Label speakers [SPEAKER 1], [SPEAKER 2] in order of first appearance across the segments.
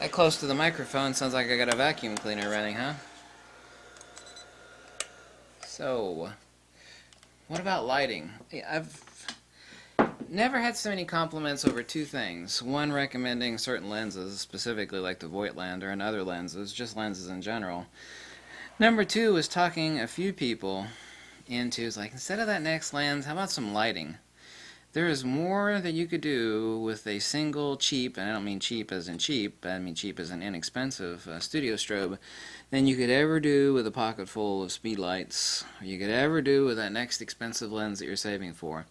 [SPEAKER 1] That close to the microphone sounds like I got a vacuum cleaner running, huh? So, what about lighting? I've never had so many compliments over two things. One, recommending certain lenses, specifically like the Voigtlander and other lenses, just lenses in general. Number two was talking a few people into, is like, instead of that next lens, how about some lighting? There is more that you could do with a single cheap, and I don't mean cheap as in cheap, I mean cheap as in inexpensive, studio strobe, than you could ever do with a pocket full of speed lights, or you could ever do with that next expensive lens that you're saving for.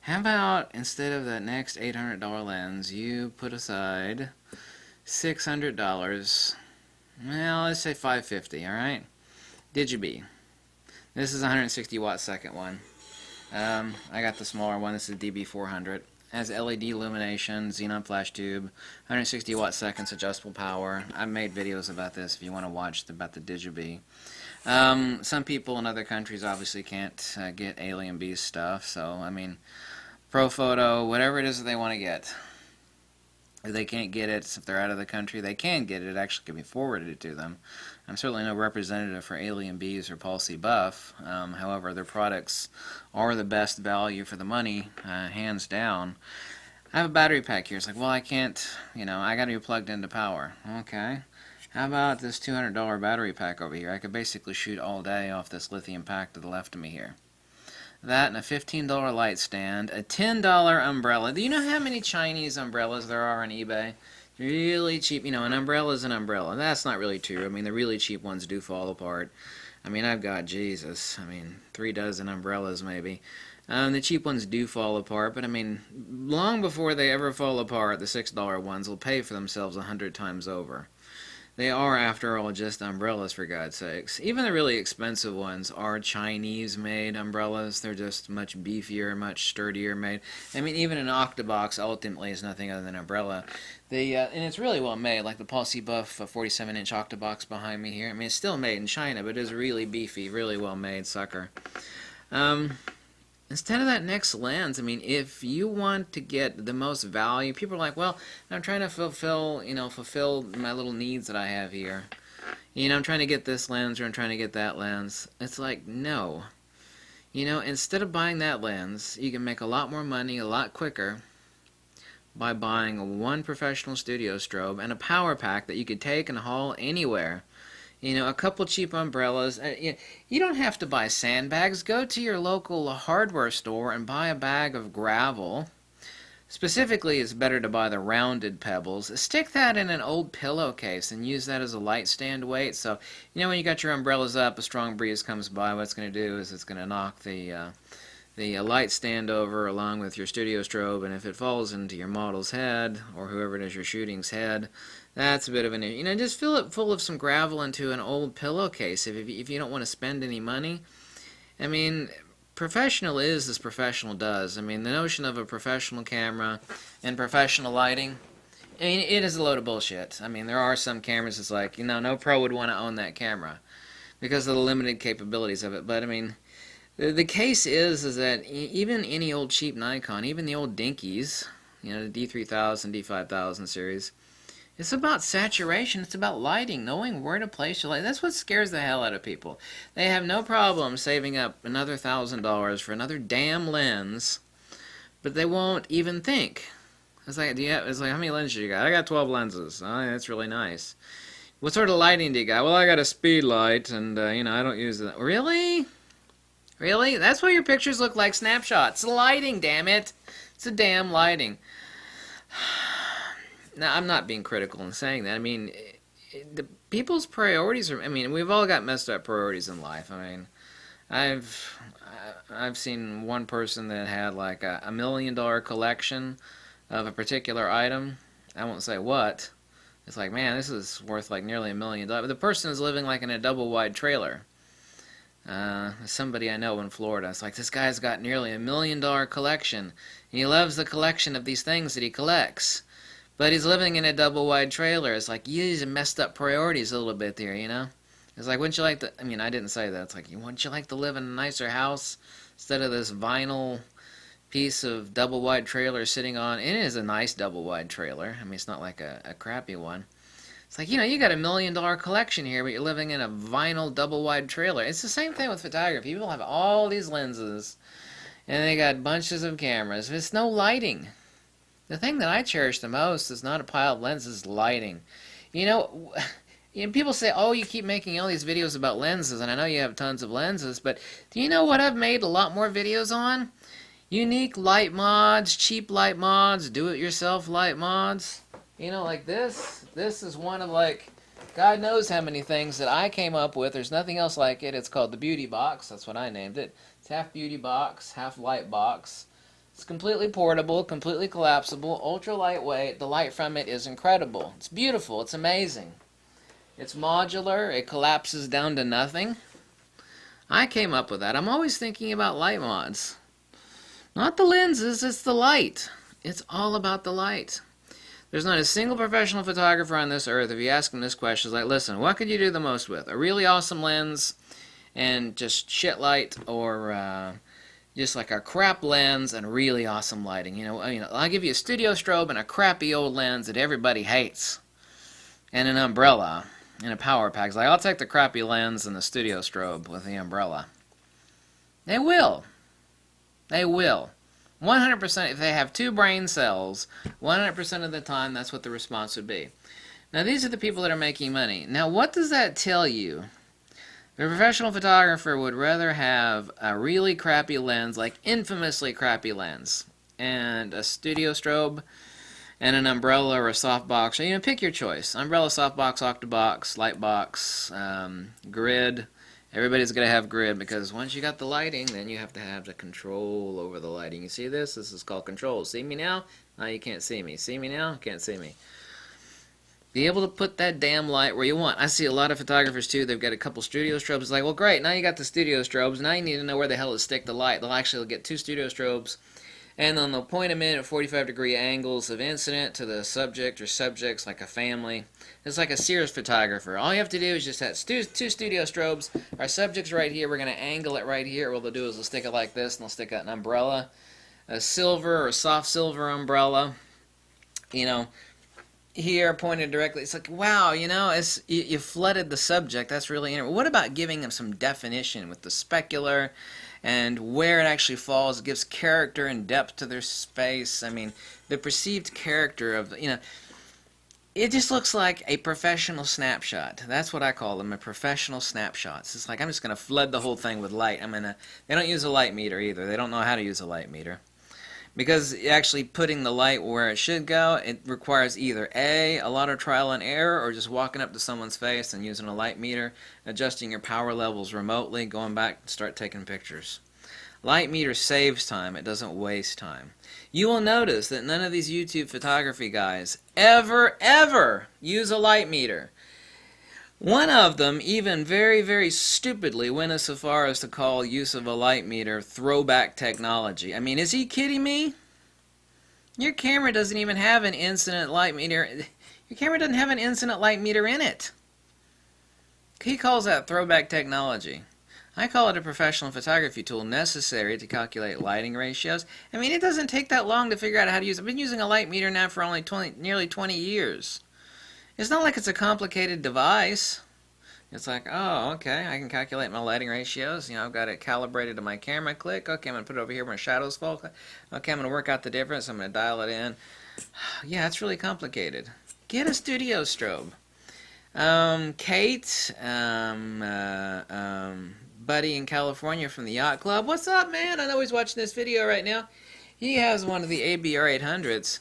[SPEAKER 1] How about, instead of that next $800 lens, you put aside $600, well, let's say $550, alright? Digi-B. This is a 160 watt second one. I got the smaller one. This is DB400. Has LED illumination, xenon flash tube, 160 watt seconds, adjustable power. I've made videos about this if you want to watch about the Digi-B. Some people in other countries obviously can't get Alien Beast stuff, so I mean, Pro Photo, whatever it is that they want to get. If they can't get it, if they're out of the country, they can get it. It actually can be forwarded to them. I'm certainly no representative for Alien Bees or Paul C. Buff. However, their products are the best value for the money, hands down. I have a battery pack here. It's like, well, I can't, I got to be plugged into power. Okay. How about this $200 battery pack over here? I could basically shoot all day off this lithium pack to the left of me here. That and a $15 light stand, a $10 umbrella. Do you know how many Chinese umbrellas there are on eBay? Really cheap. An umbrella is an umbrella. That's not really true. I mean, the really cheap ones do fall apart. I mean, I've got, Jesus, 3 dozen umbrellas maybe. The cheap ones do fall apart, but I mean, long before they ever fall apart, the $6 ones will pay for themselves 100 times over. They are, after all, just umbrellas, for God's sakes. Even the really expensive ones are Chinese-made umbrellas. They're just much beefier, much sturdier made. I mean, even an Octobox ultimately is nothing other than an umbrella. And it's really well made, like the Paul C. Buff 47-inch Octobox behind me here. I mean, it's still made in China, but it is really beefy, really well made sucker. Instead of that next lens, I mean, if you want to get the most value, people are like, well, I'm trying to fulfill my little needs that I have here. I'm trying to get this lens or I'm trying to get that lens. It's like, no. Instead of buying that lens, you can make a lot more money a lot quicker by buying one professional studio strobe and a power pack that you could take and haul anywhere. A couple cheap umbrellas. You don't have to buy sandbags. Go to your local hardware store and buy a bag of gravel. Specifically, it's better to buy the rounded pebbles. Stick that in an old pillowcase and use that as a light stand weight. So, when you got your umbrellas up, a strong breeze comes by, what it's going to do is it's going to knock the light stand over along with your studio strobe, and if it falls into your model's head, or whoever it is you're shooting's head, that's a bit of an issue. Just fill it full of some gravel into an old pillowcase if you don't want to spend any money. I mean, professional is as professional does. I mean, the notion of a professional camera and professional lighting, I mean, it is a load of bullshit. I mean, there are some cameras that's like, no pro would want to own that camera because of the limited capabilities of it. But, I mean, the case is that even any old cheap Nikon, even the old dinkies, the D3000, D5000 series, it's about saturation. It's about lighting, knowing where to place your light. That's what scares the hell out of people. They have no problem saving up another $1,000 for another damn lens, but they won't even think. It's like, how many lenses you got? I got 12 lenses. Oh, that's really nice. What sort of lighting do you got? Well, I got a speed light, and I don't use it. Really? Really? That's why your pictures look like snapshots. It's lighting, damn it. It's the damn lighting. Now, I'm not being critical in saying that. I mean, the people's priorities are, we've all got messed up priorities in life. I mean, I've seen one person that had like a $1 million collection of a particular item. I won't say what. It's like, man, this is worth like nearly $1 million. But the person is living like in a double-wide trailer. Somebody I know in Florida. It's like, this guy's got nearly $1 million collection. And he loves the collection of these things that he collects. But he's living in a double-wide trailer. It's like, he's messed up priorities a little bit there, It's like, wouldn't you like to... I didn't say that. It's like, wouldn't you like to live in a nicer house instead of this vinyl piece of double wide trailer sitting on. It is a nice double wide trailer. I mean, it's not like a crappy one. It's like, you got $1 million collection here, but you're living in a vinyl double wide trailer. It's the same thing with photography. People have all these lenses, and they got bunches of cameras. It's no lighting. The thing that I cherish the most is not a pile of lenses, lighting. You know, people say, oh, you keep making all these videos about lenses, and I know you have tons of lenses, but do you know what I've made a lot more videos on? Unique light mods, cheap light mods, do-it-yourself light mods. Like this. This is one of, like, God knows how many things that I came up with. There's nothing else like it. It's called the Beauty Box. That's what I named it. It's half beauty box, half light box. It's completely portable, completely collapsible, ultra lightweight. The light from it is incredible. It's beautiful. It's amazing. It's modular. It collapses down to nothing. I came up with that. I'm always thinking about light mods. Not the lenses, it's the light. It's all about the light. There's not a single professional photographer on this earth, if you ask them this question, is like, listen, what could you do the most with? A really awesome lens and just shit light, or just like a crap lens and really awesome lighting. I'll give you a studio strobe and a crappy old lens that everybody hates, and an umbrella and a power pack. It's like, I'll take the crappy lens and the studio strobe with the umbrella. They will. They will. 100%, if they have 2 brain cells, 100% of the time, that's what the response would be. Now, these are the people that are making money. Now, what does that tell you? The professional photographer would rather have a really crappy lens, like infamously crappy lens, and a studio strobe, and an umbrella or a softbox. Or, pick your choice. Umbrella, softbox, octabox, lightbox, grid. Everybody's going to have grid, because once you got the lighting, then you have to have the control over the lighting. You see this? This is called control. See me now? Now you can't see me. See me now? Can't see me. Be able to put that damn light where you want. I see a lot of photographers, too. They've got a couple studio strobes. It's like, well, great. Now you got the studio strobes. Now you need to know where the hell to stick the light. They'll actually get 2 studio strobes, and then they'll point them in at 45-degree angles of incident to the subject or subjects, like a family. It's like a Sears photographer. All you have to do is just have 2 studio strobes. Our subject's right here. We're going to angle it right here. What they'll do is they'll stick it like this, and they'll stick out an umbrella, a silver or soft silver umbrella, here pointed directly. It's like, wow, you flooded the subject. That's really interesting. What about giving them some definition with the specular and where it actually falls? It gives character and depth to their space. I mean, the perceived character of, it just looks like a professional snapshot. That's what I call them, a professional snapshots. It's like, I'm just going to flood the whole thing with light. They don't use a light meter either. They don't know how to use a light meter. Because actually putting the light where it should go, it requires either a lot of trial and error, or just walking up to someone's face and using a light meter, adjusting your power levels remotely, going back and start taking pictures. Light meter saves time. It doesn't waste time. You will notice that none of these YouTube photography guys ever use a light meter. One of them even very, very stupidly went as far as to call use of a light meter throwback technology. I mean, is he kidding me? Your camera doesn't even have an incident light meter. Your camera doesn't have an incident light meter in it. He calls that throwback technology. I call it a professional photography tool necessary to calculate lighting ratios. I mean, it doesn't take that long to figure out how to use it. I've been using a light meter now for only nearly 20 years. It's not like it's a complicated device. It's like, oh, okay, I can calculate my lighting ratios. I've got it calibrated to my camera. Click. Okay, I'm going to put it over here where my shadows fall. Okay, I'm going to work out the difference. I'm going to dial it in. Yeah, it's really complicated. Get a studio strobe. Kate, buddy in California from the Yacht Club. What's up, man? I know he's watching this video right now. He has one of the ABR 800s.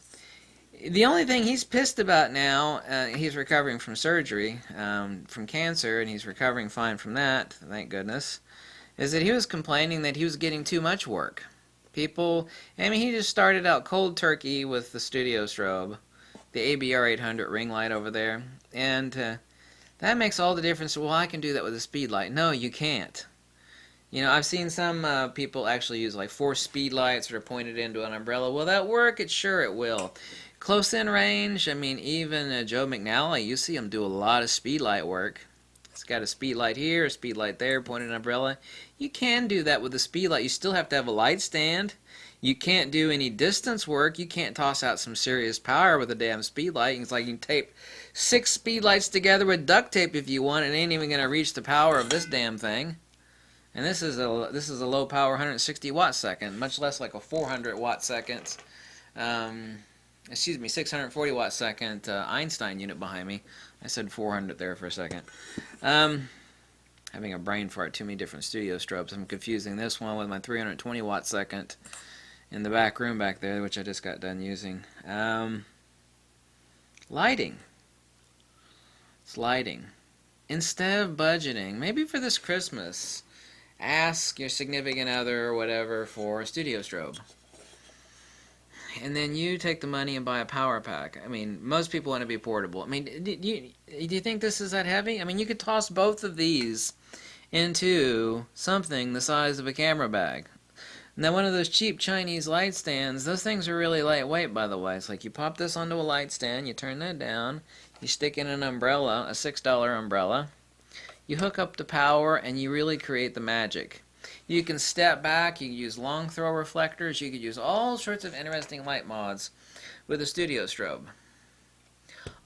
[SPEAKER 1] The only thing he's pissed about now, he's recovering from surgery, from cancer, and he's recovering fine from that, thank goodness, is that he was complaining that he was getting too much work. He just started out cold turkey with the studio strobe, the ABR 800 ring light over there, and that makes all the difference. Well, I can do that with a speed light. No, you can't. I've seen some people actually use like 4 speed lights that are pointed into an umbrella. Will that work? Sure it will. Close in range, even Joe McNally, you see him do a lot of speed light work. It's got a speed light here, a speed light there, pointed umbrella. You can do that with a speed light. You still have to have a light stand. You can't do any distance work. You can't toss out some serious power with a damn speed light. It's like you can tape 6 speed lights together with duct tape if you want. It ain't even gonna reach the power of this damn thing. And this is a low power 160 watt second, much less like a 400 watt second. Excuse me, 640 watt second Einstein unit behind me. I said 400 there for a second. Having a brain fart, too many different studio strobes. I'm confusing this one with my 320 watt second in the back room back there, which I just got done using. Lighting. It's lighting. Instead of budgeting, maybe for this Christmas, ask your significant other or whatever for a studio strobe. And then you take the money and buy a power pack. I mean, most people want to be portable. I mean, do you think this is that heavy? I mean, you could toss both of these into something the size of a camera bag. Now, one of those cheap Chinese light stands, those things are really lightweight, by the way. It's like you pop this onto a light stand, you turn that down, you stick in an umbrella, a $6 umbrella, you hook up the power, and you really create the magic. You can step back, you can use long throw reflectors, you could use all sorts of interesting light mods with a studio strobe.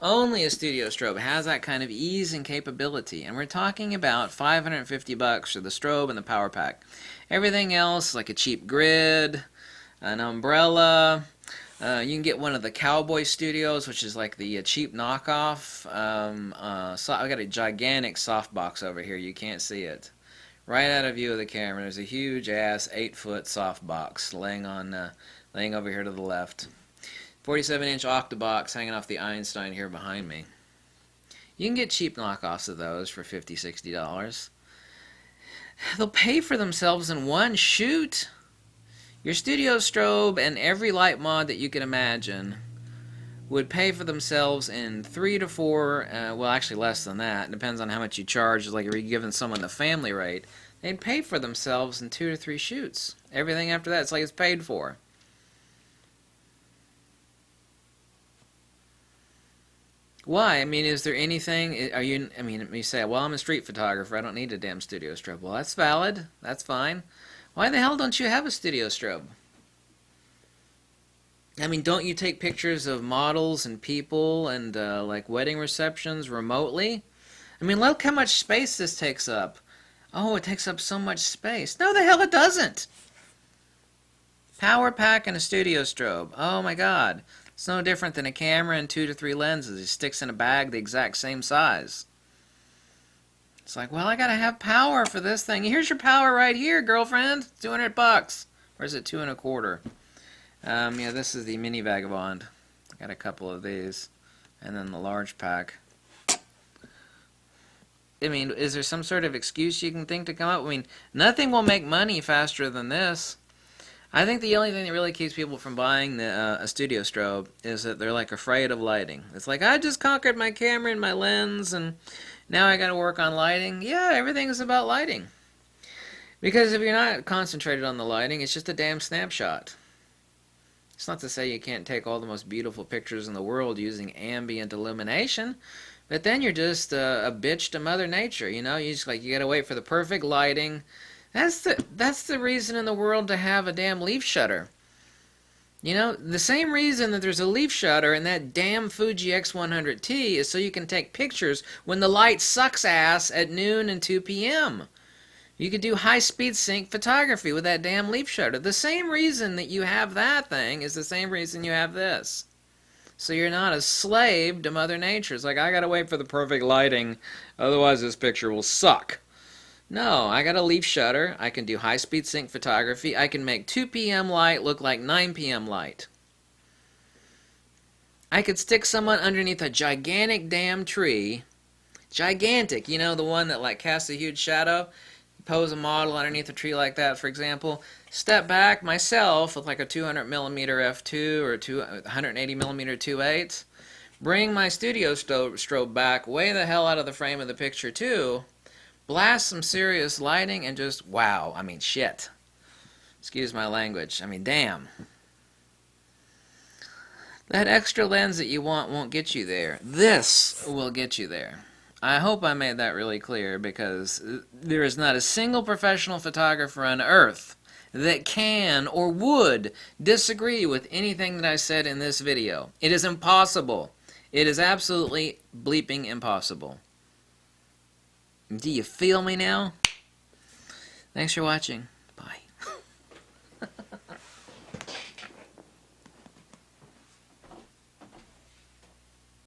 [SPEAKER 1] Only a studio strobe has that kind of ease and capability, and we're talking about $550 for the strobe and the power pack. Everything else, like a cheap grid, an umbrella, you can get one of the Cowboy Studios, which is like the cheap knockoff. I've got a gigantic softbox over here, you can't see it. Right out of view of the camera, there's a huge ass 8-foot softbox laying over here to the left. 47-inch octabox hanging off the Einstein here behind me. You can get cheap knockoffs of those for $50, $60. They'll pay for themselves in one shoot. Your studio strobe and every light mod that you can imagine would pay for themselves in 3 to 4, well actually less than that, it depends on how much you charge, like if you're giving someone the family rate, they'd pay for themselves in 2 to 3 shoots. Everything after that, it's like it's paid for. Why? I mean, is there anything, you say, well, I'm a street photographer, I don't need a damn studio strobe. Well, that's valid, that's fine. Why the hell don't you have a studio strobe? I mean, don't you take pictures of models and people and like wedding receptions remotely? I mean, look how much space this takes up. Oh, it takes up so much space. No, the hell it doesn't. Power pack and a studio strobe. Oh my God. It's no different than a camera and 2 to 3 lenses. It sticks in a bag the exact same size. It's like, well, I gotta have power for this thing. Here's your power right here, girlfriend. $200. Or is it 2 1/4? Yeah, this is the mini Vagabond. I got a couple of these. And then the large pack. I mean, is there some sort of excuse you can think to come up? I mean, nothing will make money faster than this. I think the only thing that really keeps people from buying a studio strobe is that they're like afraid of lighting. It's like, I just conquered my camera and my lens and now I gotta work on lighting. Yeah, everything is about lighting. Because if you're not concentrated on the lighting, it's just a damn snapshot. It's not to say you can't take all the most beautiful pictures in the world using ambient illumination, but then you're just a bitch to Mother Nature, you know? You gotta wait for the perfect lighting. That's the reason in the world to have a damn leaf shutter. You know, the same reason that there's a leaf shutter in that damn Fuji X100T is so you can take pictures when the light sucks ass at noon and 2 p.m. You could do high-speed sync photography with that damn leaf shutter. The same reason that you have that thing is the same reason you have this. So you're not a slave to Mother Nature. It's like, I gotta wait for the perfect lighting, otherwise this picture will suck. No, I got a leaf shutter. I can do high-speed sync photography. I can make 2 p.m. light look like 9 p.m. light. I could stick someone underneath a gigantic damn tree. Gigantic, you know, the one that like casts a huge shadow. Pose a model underneath a tree like that, for example. Step back myself with like a 200mm f2 or 180mm 2.8. Bring my studio strobe back way the hell out of the frame of the picture too. Blast some serious lighting and just, wow, I mean, shit. Excuse my language. I mean, damn. That extra lens that you want won't get you there. This will get you there. I hope I made that really clear because there is not a single professional photographer on earth that can or would disagree with anything that I said in this video. It is impossible. It is absolutely bleeping impossible. Do you feel me now? Thanks for watching. Bye.